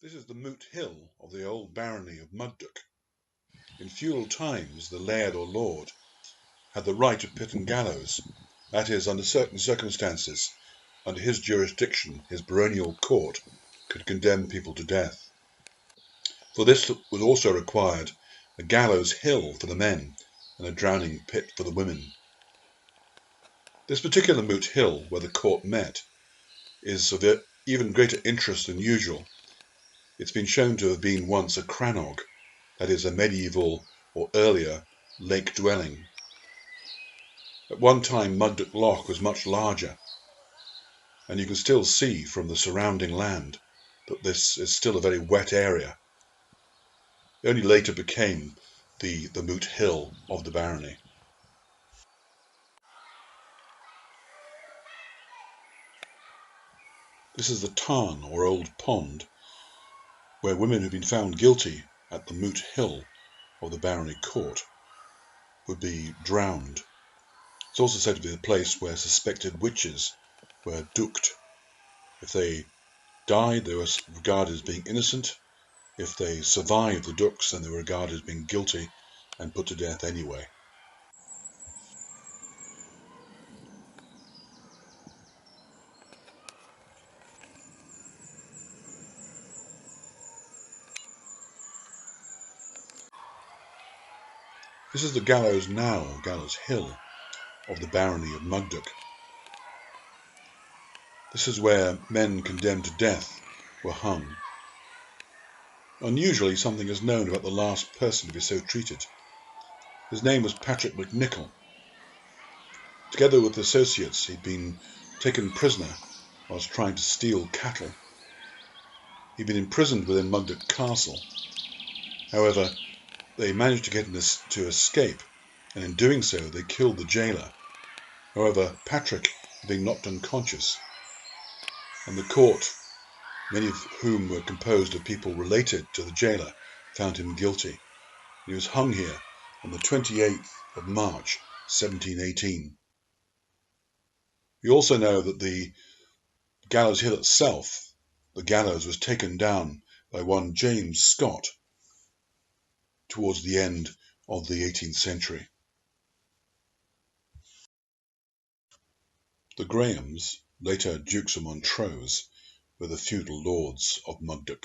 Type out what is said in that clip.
This is the Moot Hill of the old barony of Mugdook. In feudal times the laird or lord had the right of pit and gallows, that is, under certain circumstances, under his jurisdiction his baronial court could condemn people to death. For this was also required a gallows hill for the men and a drowning pit for the women. This particular Moot Hill, where the court met, is of even greater interest than usual. It's been shown to have been once a crannog, that is, a medieval or earlier lake dwelling. At one time Mugdook Loch was much larger, and you can still see from the surrounding land that this is still a very wet area. It only later became the Moot Hill of the barony. This is the tarn, or old pond, where women who've been found guilty at the Moot Hill of the barony court would be drowned. It's also said to be the place where suspected witches were duked. If they died, they were regarded as being innocent. If they survived the dukes, then they were regarded as being guilty and put to death anyway. This is the gallows now, or gallows hill, of the barony of Mugdook. This is where men condemned to death were hung. Unusually, something is known about the last person to be so treated. His name was Patrick McNichol. Together with associates, he'd been taken prisoner whilst trying to steal cattle. He'd been imprisoned within Mugdook Castle. However, they managed to get him to escape, and in doing so they killed the jailer. However, Patrick had been knocked unconscious, and the court, many of whom were composed of people related to the jailer, found him guilty. He was hung here on the 28th of March 1718. We also know that the gallows hill itself, the gallows, was taken down by one James Scott towards the end of the 18th century. The Grahams, later Dukes of Montrose, were the feudal lords of Mugdook.